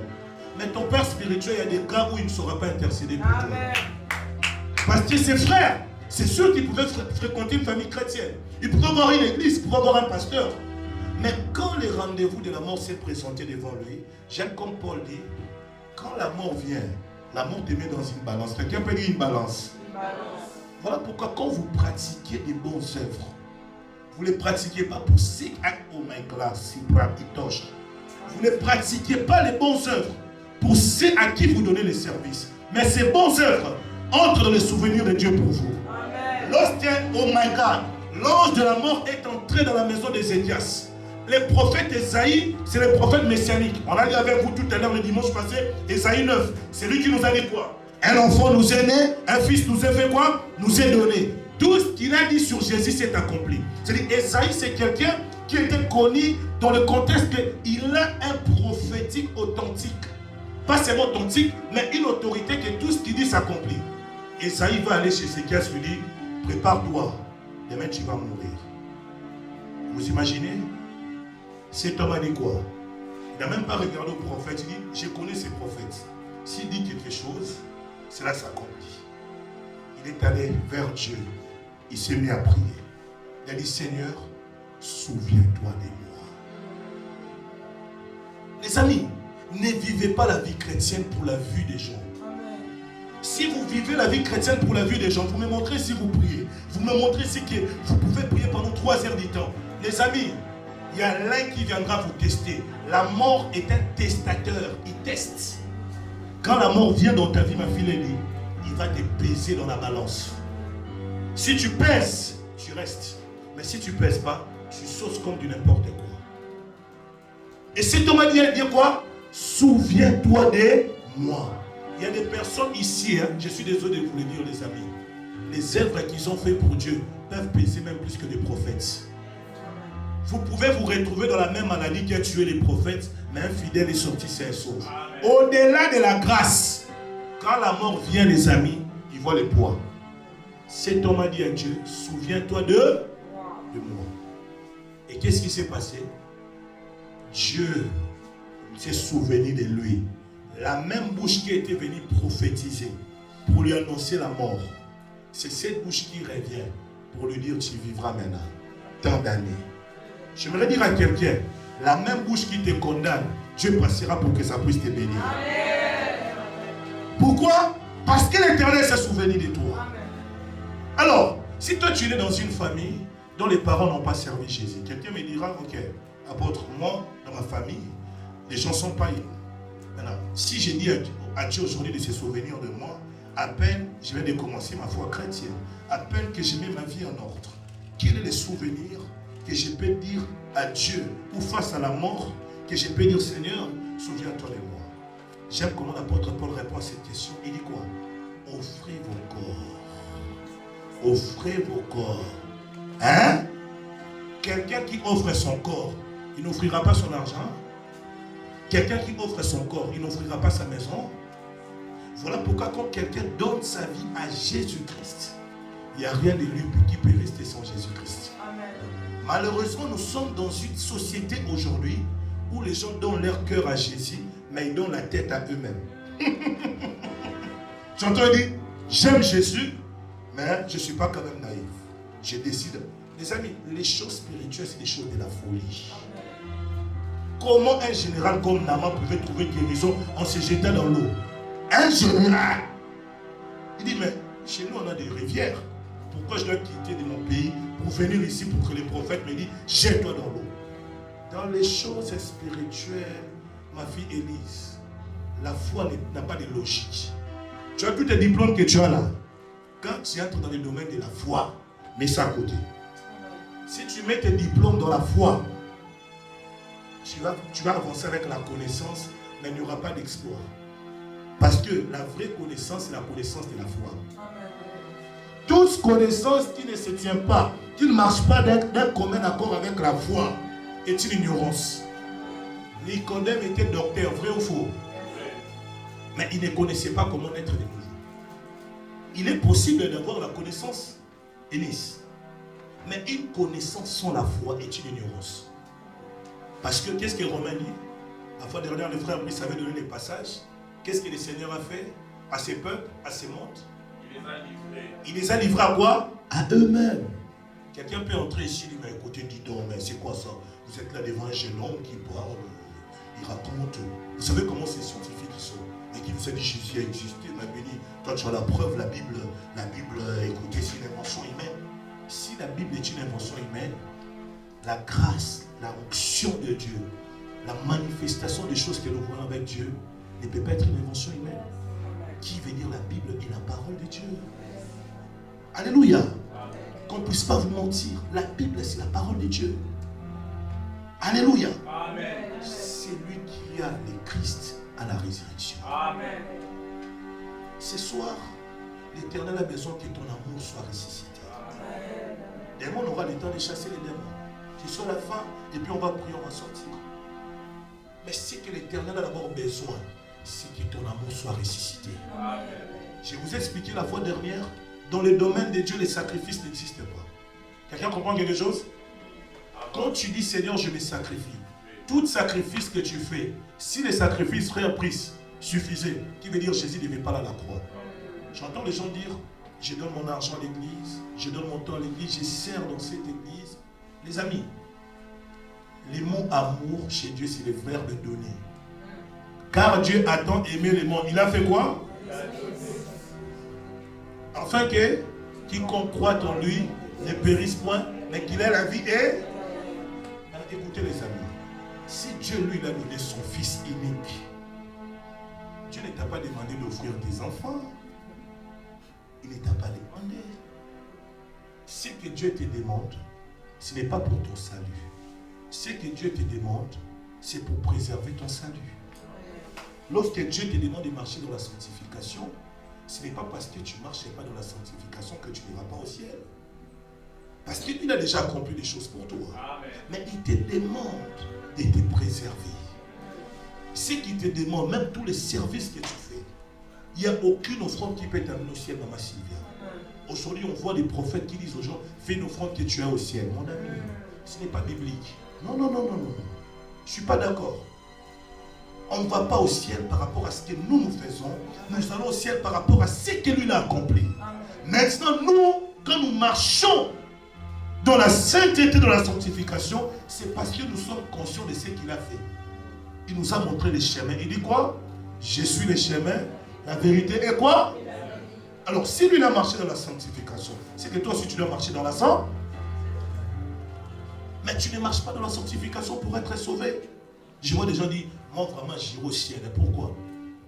Mais ton père spirituel, il y a des cas où il ne saura pas intercéder pour toi. Parce que ses frères, c'est sûr qu'ils pouvaient fréquenter une famille chrétienne. Ils pouvaient avoir une église, ils pouvaient avoir un pasteur. Mais quand les rendez-vous de la mort s'est présenté devant lui, j'aime comme Paul dit, quand la mort vient, la mort te met dans une balance. Quelqu'un peut dire une balance. Voilà pourquoi quand vous pratiquez des bonnes œuvres, vous ne les pratiquez pas pour seek oh my God, vous ne pratiquez pas les bonnes œuvres pour ceux à qui vous donnez les services. Mais ces bonnes œuvres entrent dans le souvenir de Dieu pour vous. Lorsque, oh my God, l'ange de la mort est entré dans la maison d'Ézéchias. Les prophètes Esaïe, c'est les prophètes messianiques. On a lu avec vous tout à l'heure le dimanche passé, Esaïe 9. C'est lui qui nous a dit quoi? Un enfant nous est né, un fils nous est fait quoi? Nous est donné. Tout ce qu'il a dit sur Jésus s'est accompli. C'est-à-dire, Esaïe, c'est quelqu'un qui était connu dans le contexte qu'il a un prophétique authentique. Pas seulement authentique, mais une autorité que tout ce qu'il dit s'accomplit. Esaïe va aller chez Ézéchias, lui dit, prépare-toi, demain tu vas mourir. Vous imaginez? Cet homme a dit quoi? Il n'a même pas regardé au prophète, il dit, je connais ces prophètes. S'il dit quelque chose, cela s'accomplit. Il est allé vers Dieu, il s'est mis à prier. Il a dit, Seigneur, souviens-toi de moi. Les amis, ne vivez pas la vie chrétienne pour la vue des gens. Si vous vivez la vie chrétienne pour la vue des gens, vous me montrez si vous priez. Vous me montrez si que vous pouvez prier pendant 3 heures du temps. Les amis, il y a l'un qui viendra vous tester. La mort est un testateur. Il teste. Quand la mort vient dans ta vie, ma fille, elle dit, il va te peser dans la balance. Si tu pèses, tu restes. Mais si tu ne pèses pas, tu sautes comme du n'importe quoi. Et cet homme a dit quoi? Souviens-toi de moi. Il y a des personnes ici, hein, je suis désolé de vous le dire, les amis. Les œuvres qu'ils ont fait pour Dieu peuvent peser même plus que des prophètes. Vous pouvez vous retrouver dans la même maladie qui a tué les prophètes, mais un fidèle est sorti sain et sauf. Au-delà de la grâce, quand la mort vient, les amis, il voit le poids. Cet homme a dit à Dieu, souviens-toi de moi. Et qu'est-ce qui s'est passé? Dieu s'est souvenu de lui. La même bouche qui était venue prophétiser pour lui annoncer la mort, c'est cette bouche qui revient pour lui dire tu vivras maintenant tant d'années. J'aimerais dire à quelqu'un, la même bouche qui te condamne, Dieu passera pour que ça puisse te bénir. Amen. Pourquoi? Parce que l'Éternel s'est souvenu de toi. Amen. Alors, si toi tu es dans une famille dont les parents n'ont pas servi Jésus, quelqu'un me dira, ok, apôtre, moi, dans ma famille, les gens sont païens. Maintenant, si j'ai dit à Dieu aujourd'hui de se souvenir de moi, à peine je viens de commencer ma foi chrétienne, à peine que je mets ma vie en ordre, quel est le souvenir que je peux dire à Dieu ou face à la mort, que je peux dire Seigneur, souviens-toi de moi. J'aime comment l'apôtre Paul répond à cette question. Il dit quoi? Offrez vos corps. Offrez vos corps. Hein? Quelqu'un qui offre son corps, il n'offrira pas son argent. Quelqu'un qui offre son corps, il n'offrira pas sa maison. Voilà pourquoi quand quelqu'un donne sa vie à Jésus-Christ, il n'y a rien de lui qui peut rester sans Jésus-Christ. Malheureusement, nous sommes dans une société aujourd'hui où les gens donnent leur cœur à Jésus, mais ils donnent la tête à eux-mêmes. Tu entends dire, j'aime Jésus, mais je ne suis pas quand même naïf. Je décide. Les amis, les choses spirituelles, c'est des choses de la folie. Comment un général comme Naaman pouvait trouver guérison en se jetant dans l'eau? Un général. Il dit, mais chez nous, on a des rivières. Pourquoi je dois quitter de mon pays pour venir ici pour que les prophètes me disent, jette-toi dans l'eau? Dans les choses spirituelles, ma fille Élise, la foi n'a pas de logique. Tu as tous tes diplômes que tu as là. Quand tu entres dans le domaine de la foi, mets ça à côté. Si tu mets tes diplômes dans la foi, tu vas avancer avec la connaissance, mais il n'y aura pas d'exploit. Parce que la vraie connaissance, c'est la connaissance de la foi. Toute connaissance qui ne se tient pas, qui ne marche pas d'un commun accord avec la foi, est une ignorance. Nicodème était docteur, vrai ou faux? Mais il ne connaissait pas comment être de nouveau. Il est possible d'avoir la connaissance, Élise. Mais une connaissance sans la foi est une ignorance. Parce que qu'est-ce que Romain dit? La fois dernière, le frère Brice avait donné les passages. Qu'est-ce que le Seigneur a fait à ses peuples, à ses mondes? Il les a livrés. Il les a livrés à quoi? À eux-mêmes. Quelqu'un peut entrer ici et dire, mais écoutez, dis donc, mais c'est quoi ça? Vous êtes là devant un jeune homme qui parle, il raconte. Vous savez comment ces scientifiques sont? Et qui vous a dit Jésus a existé, m'a dit, toi tu as la preuve, la Bible, écoutez, c'est une invention humaine. Si la Bible est une invention humaine, la grâce, la onction de Dieu, la manifestation des choses que nous voyons avec Dieu ne peut pas être une invention humaine. Qui veut dire la Bible est la parole de Dieu. Alléluia. Qu'on ne puisse pas vous mentir. La Bible, c'est la parole de Dieu. Alléluia. Amen. C'est lui qui a le Christ à la résurrection. Amen. Ce soir, l'Éternel a besoin que ton amour soit ressuscité. Demain, on aura le temps de chasser les démons. C'est sur la fin, et puis on va prier, on va sortir. Mais ce que l'Éternel a d'abord besoin, c'est que ton amour soit ressuscité. Amen. Je vous ai expliqué la fois dernière, dans le domaine de Dieu, les sacrifices n'existent pas. Quelqu'un comprend quelque chose? Quand tu dis Seigneur, je me sacrifie, tout sacrifice que tu fais, si les sacrifices frère Brice suffisaient, qui veut dire Jésus ne devait pas à la croix. J'entends les gens dire, je donne mon argent à l'église, je donne mon temps à l'église, je sers dans cette église. Les amis, les mots amour chez Dieu, c'est le verbe donner. Car Dieu a tant aimé le monde. Il a fait quoi? Afin que quiconque croit en lui ne périsse point, mais qu'il ait la vie et... Alors, écoutez les amis, si Dieu lui a donné son fils unique, Dieu ne t'a pas demandé d'offrir des enfants. Il ne t'a pas demandé. Ce que Dieu te demande, ce n'est pas pour ton salut. Ce que Dieu te demande, c'est pour préserver ton salut. Lorsque Dieu te demande de marcher dans la sanctification, ce n'est pas parce que tu ne marches pas dans la sanctification que tu ne vas pas au ciel. Parce qu'il a déjà accompli des choses pour toi. Amen. Mais il te demande de te préserver. Ce qu'il te demande, même tous les services que tu fais, il n'y a aucune offrande qui peut t'amener au ciel, Maman Sylvia. Aujourd'hui, on voit des prophètes qui disent aux gens, fais une offrande que tu as au ciel. Mon ami, ce n'est pas biblique. Non. Je ne suis pas d'accord. On ne va pas au ciel par rapport à ce que nous faisons. Nous allons au ciel par rapport à ce que lui a accompli. Maintenant, nous, quand nous marchons dans la sainteté, dans la sanctification, c'est parce que nous sommes conscients de ce qu'il a fait. Il nous a montré les chemins. Il dit quoi? Je suis le chemin, la vérité et quoi? Alors, si lui il a marché dans la sanctification, c'est que toi aussi tu dois marcher dans la sanctification. Mais tu ne marches pas dans la sanctification pour être sauvé. Je vois des gens dire, moi vraiment j'irai au ciel. Pourquoi?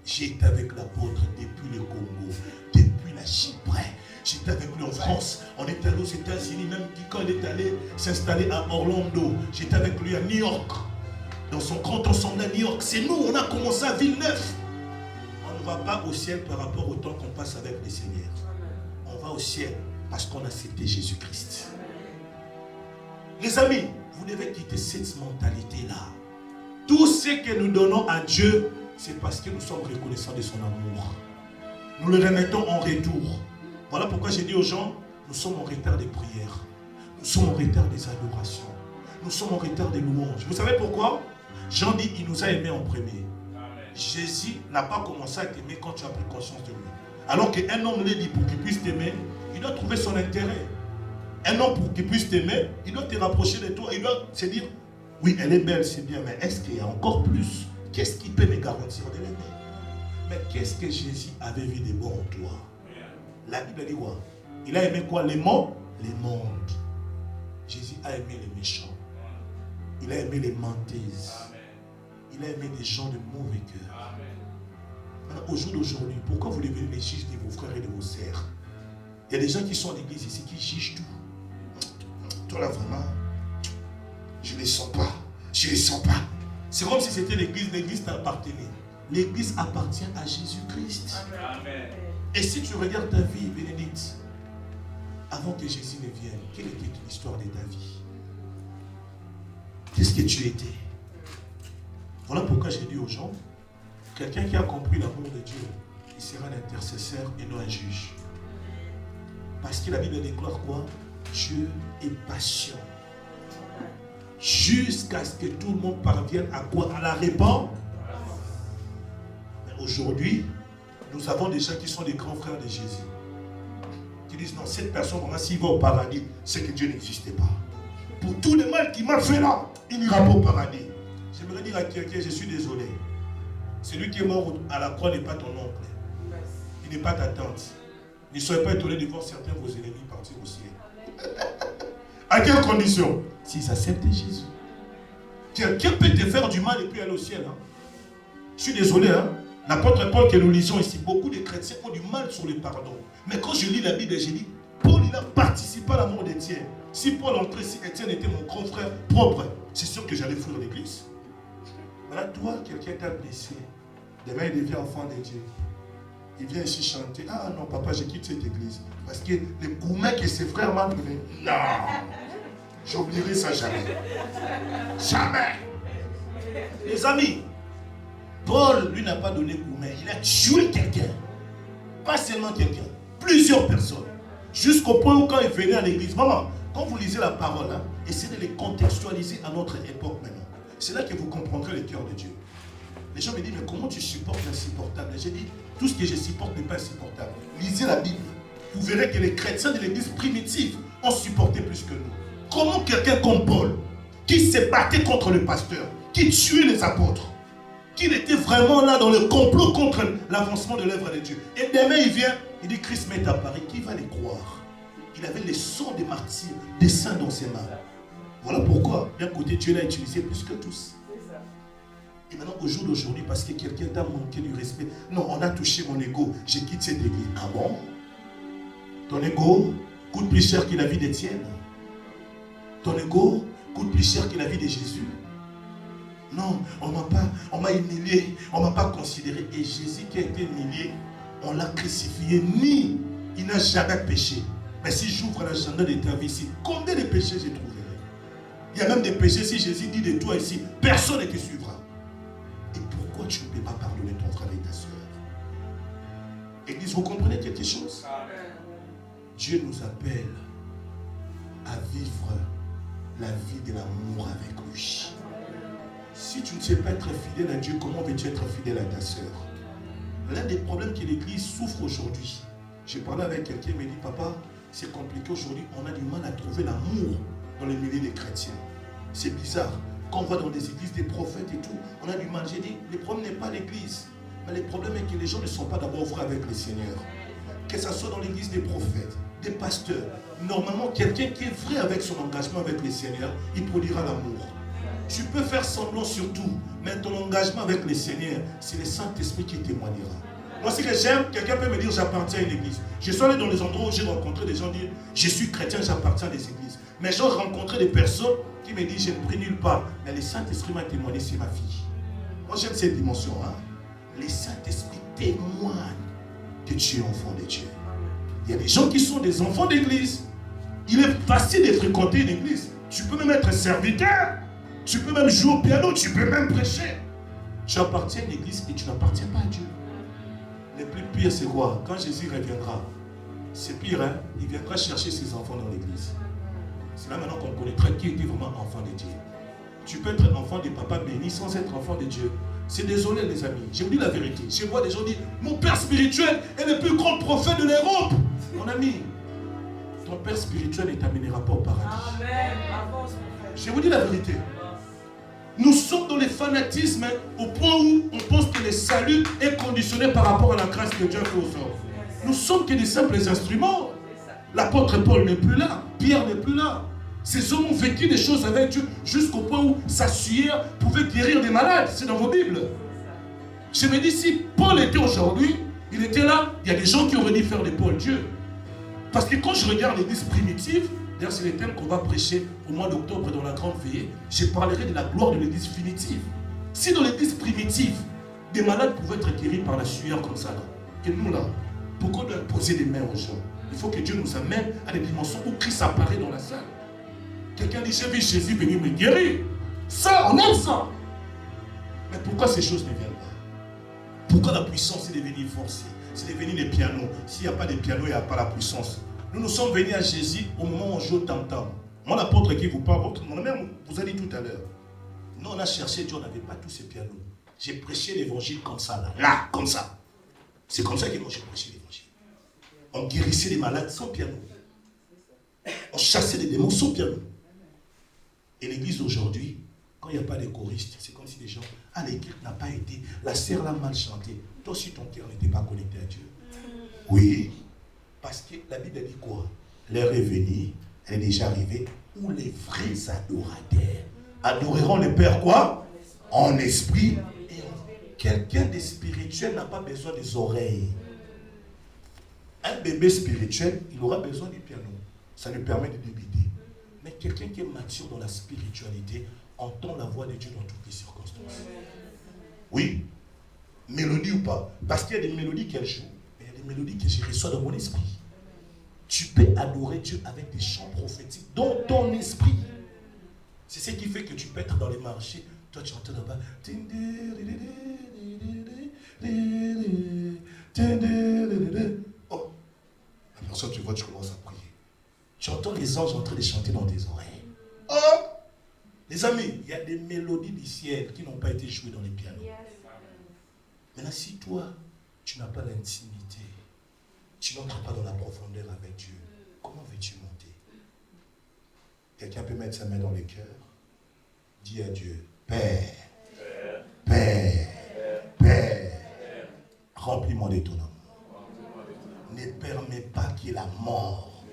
J'ai été avec l'apôtre depuis le Congo, depuis la Chypre. J'étais avec lui en France. On est allé aux États-Unis, même quand il est allé s'installer à Orlando. J'étais avec lui à New York. Dans son grand ensemble à New York. C'est nous, on a commencé à Villeneuve. On ne va pas au ciel par rapport au temps qu'on passe avec le Seigneur. On va au ciel parce qu'on a accepté Jésus-Christ. Les amis, vous devez quitter cette mentalité-là. Tout ce que nous donnons à Dieu, c'est parce que nous sommes reconnaissants de son amour. Nous le remettons en retour. Voilà pourquoi j'ai dit aux gens, nous sommes en retard des prières. Nous sommes en retard des adorations. Nous sommes en retard des louanges. Vous savez pourquoi? Jean dit, il nous a aimés en premier. Jésus n'a pas commencé à t'aimer quand tu as pris conscience de lui. Alors qu'un homme l'a dit, pour qu'il puisse t'aimer, il doit trouver son intérêt. Un homme, pour qu'il puisse t'aimer, il doit te rapprocher de toi. Il doit se dire, oui, elle est belle, c'est bien, mais est-ce qu'il y a encore plus? Qu'est-ce qui peut me garantir de l'aimer? Mais qu'est-ce que Jésus avait vu de bon en toi? La Bible dit quoi? Il a aimé quoi? Les mondes. Jésus a aimé les méchants. Il a aimé les menteuses. Il a aimé des gens de mauvais cœur. Maintenant, au jour d'aujourd'hui, pourquoi vous devenez les juges de vos frères et de vos sœurs? Il y a des gens qui sont à l'église ici qui jugent tout. Toi là vraiment, je ne les sens pas. Je ne les sens pas. C'est comme si c'était l'église t'appartenait. L'église appartient à Jésus-Christ. Amen. Et si tu regardes ta vie, Bénédicte, avant que Jésus ne vienne, quelle était l'histoire de ta vie? Qu'est-ce que tu étais? Voilà pourquoi j'ai dit aux gens, quelqu'un qui a compris l'amour de Dieu, il sera un intercesseur et non un juge. Parce que la Bible déclare quoi? Dieu est patient. Jusqu'à ce que tout le monde parvienne à quoi? À la répandre. Mais aujourd'hui, nous avons des gens qui sont des grands frères de Jésus. Qui disent, non, cette personne, vraiment, s'il va au paradis, c'est que Dieu n'existait pas. Pour tout le mal qu'il m'a fait là, il n'ira pas au paradis. J'aimerais dire à quelqu'un, je suis désolé. Celui qui est mort à la croix n'est pas ton oncle. Il n'est pas ta tante. Ne soyez pas étonnés de voir certains de vos ennemis partir au ciel. À quelles conditions? S'ils acceptent Jésus. Quelqu'un peut te faire du mal et puis aller au ciel. Hein? Je suis désolé. Hein? L'apôtre Paul que nous lisons ici, beaucoup de chrétiens ont du mal sur le pardon. Mais quand je lis la Bible, j'ai dit, Paul il a participé à la mort d'Étienne. Si Paul entrait, si Étienne était mon grand frère propre, c'est sûr que j'allais fuir l'église. Voilà, toi, quelqu'un t'a blessé. Demain, il devient enfant de Dieu. Il vient ici chanter. Ah non, papa, je quitte cette église. Parce que le gourmet que ses frères m'ont donné. Non, j'oublierai ça jamais. Jamais. Les amis, Paul, lui, n'a pas donné gourmet. Il a tué quelqu'un. Pas seulement quelqu'un. Plusieurs personnes. Jusqu'au point où quand il venait à l'église, maman, quand vous lisez la parole, hein, essayez de les contextualiser à notre époque maintenant. C'est là que vous comprendrez le cœur de Dieu. Les gens me disent, mais comment tu supportes l'insupportable? J'ai dit, tout ce que je supporte n'est pas insupportable. Lisez la Bible. Vous verrez que les chrétiens de l'église primitive ont supporté plus que nous. Comment quelqu'un comme Paul, qui s'est battu contre le pasteur, qui tuait les apôtres, qui était vraiment là dans le complot contre l'avancement de l'œuvre de Dieu. Et demain il vient, il dit, Christ m'est apparu, qui va les croire? Il avait les sons des martyrs, des saints dans ses mains. Voilà pourquoi, d'un côté, Dieu l'a utilisé plus que tous. Et maintenant, au jour d'aujourd'hui, parce que quelqu'un t'a manqué du respect, non, on a touché mon ego, j'ai quitté cette église. Ah bon? Ton ego coûte plus cher que la vie d'Étienne. Ton ego coûte plus cher que la vie de Jésus. Non, on m'a humilié, on ne m'a pas considéré. Et Jésus qui a été humilié, on l'a crucifié, ni il n'a jamais péché. Mais si j'ouvre l'agenda de ta vie ici, combien de péchés j'ai trouvé? Il y a même des péchés, si Jésus dit de toi ici, personne ne te suivra. Et pourquoi tu ne peux pas pardonner ton frère et ta soeur? Église, vous comprenez quelque chose? Amen. Dieu nous appelle à vivre la vie de l'amour avec lui. Si Si tu ne sais pas être fidèle à Dieu, comment veux-tu être fidèle à ta sœur? L'un des problèmes que l'Église souffre aujourd'hui. J'ai parlé avec quelqu'un, il m'a dit, papa, c'est compliqué aujourd'hui, on a du mal à trouver l'amour dans les milieux des chrétiens. C'est bizarre. Quand on va dans des églises des prophètes et tout, on a du mal. J'ai dit, le problème n'est pas l'église. Mais le problème est que les gens ne sont pas d'abord vrais avec le Seigneur. Que ce soit dans l'église des prophètes, des pasteurs. Normalement, quelqu'un qui est vrai avec son engagement avec le Seigneur, il produira l'amour. Tu peux faire semblant sur tout, mais ton engagement avec le Seigneur, c'est le Saint-Esprit qui témoignera. Moi, si que j'aime, quelqu'un peut me dire j'appartiens à une église. Je suis allé dans les endroits où j'ai rencontré des gens dire je suis chrétien, j'appartiens à des églises. Mais j'ai rencontré des personnes qui me disent je ne prie nulle part. Mais le Saint-Esprit m'a témoigné, c'est ma fille. Moi, j'aime cette dimension. Le Saint-Esprit témoigne que tu es enfant de Dieu. Il y a des gens qui sont des enfants d'église. Il est facile de fréquenter une église. Tu peux même être serviteur. Tu peux même jouer au piano. Tu peux même prêcher. Tu appartiens à une église et tu n'appartiens pas à Dieu. Le plus pire, c'est quoi? Quand Jésus reviendra, c'est pire, hein? Il viendra chercher ses enfants dans l'église. C'est là maintenant qu'on connaîtra qui était vraiment enfant de Dieu. Tu peux être enfant de papa béni sans être enfant de Dieu. C'est désolé, les amis. Je vous dis la vérité. Je vois des gens dire mon père spirituel est le plus grand prophète de l'Europe. Mon ami, ton père spirituel ne t'amènera pas au paradis. Amen. Je vous dis la vérité. Nous sommes dans le fanatisme au point où on pense que le salut est conditionné par rapport à la grâce que Dieu fait aux hommes. Nous sommes que des simples instruments. L'apôtre Paul n'est plus là, Pierre n'est plus là. Ces hommes ont vécu des choses avec Dieu jusqu'au point où sa sueur pouvait guérir des malades. C'est dans vos Bibles. Je me dis, si Paul était aujourd'hui, il était là, il y a des gens qui auraient dû faire de Paul Dieu. Parce que quand je regarde l'église primitive, d'ailleurs c'est le thème qu'on va prêcher au mois d'octobre dans la grande veillée, je parlerai de la gloire de l'église primitive. Si dans l'église primitive, des malades pouvaient être guéris par la sueur comme ça, là, et nous là, pourquoi on doit poser des mains aux gens? Il faut que Dieu nous amène à des dimensions où Christ apparaît dans la salle. Quelqu'un dit, j'ai vu Jésus venir me guérir. Ça, on aime ça. Mais pourquoi ces choses ne viennent pas? Pourquoi la puissance est devenue forcée? C'est devenu les pianos. S'il n'y a pas de piano, il n'y a pas la puissance. Nous sommes venus à Jésus au moment où on joue au tam-tam. Moi, l'apôtre qui vous parle, mon mère vous a dit tout à l'heure. Nous, on a cherché Dieu, on n'avait pas tous ces pianos. J'ai prêché l'évangile comme ça, là, comme ça. C'est comme ça que moi j'ai prêché l'évangile. On guérissait les malades sans piano. On chassait les démons sans piano. Et l'église d'aujourd'hui, quand il n'y a pas de choristes, c'est comme si les gens, l'église n'a pas été, la sœur l'a mal chanté. Toi aussi ton cœur n'était pas connecté à Dieu. Oui, parce que la Bible dit quoi? L'heure est venue, elle est déjà arrivée, où les vrais adorateurs adoreront le Père quoi? En esprit. Et quelqu'un de spirituel n'a pas besoin des oreilles. Un bébé spirituel, il aura besoin du piano. Ça lui permet de débiter. Mais quelqu'un qui est mature dans la spiritualité entend la voix de Dieu dans toutes les circonstances. Oui. Mélodie ou pas? Parce qu'il y a des mélodies qu'elle joue, mais il y a des mélodies que je reçois dans mon esprit. Tu peux adorer Dieu avec des chants prophétiques dans ton esprit. C'est ce qui fait que tu peux être dans les marchés. Toi, tu entends là-bas. Oh, la personne, tu vois, tu commences à prier. Tu entends les anges en train de chanter dans tes oreilles. Oh! Les amis, il y a des mélodies du ciel qui n'ont pas été jouées dans les pianos. Maintenant, si toi, tu n'as pas l'intimité, tu n'entres pas dans la profondeur avec Dieu, comment veux-tu monter? Quelqu'un peut mettre sa main dans le cœur, dis à Dieu, Père, Père, Père, remplis-moi de ton amour. Ne permets pas que la mort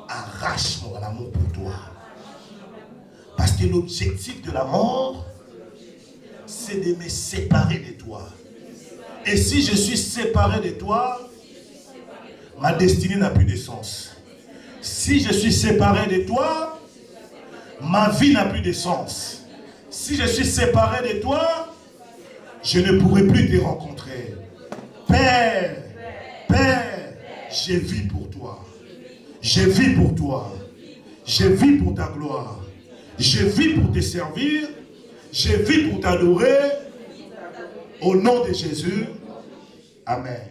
arrache mon amour pour toi. Parce que l'objectif de la mort, c'est de me séparer de toi. Et si je suis séparé de toi, ma destinée n'a plus de sens. Si je suis séparé de toi, ma vie n'a plus de sens. Si je suis séparé de toi, je ne pourrai plus te rencontrer. Père, Père, je vis pour toi. Je vis pour toi. Je vis pour ta gloire. Je vis pour te servir. Je vis pour t'adorer. Au nom de Jésus. Amen.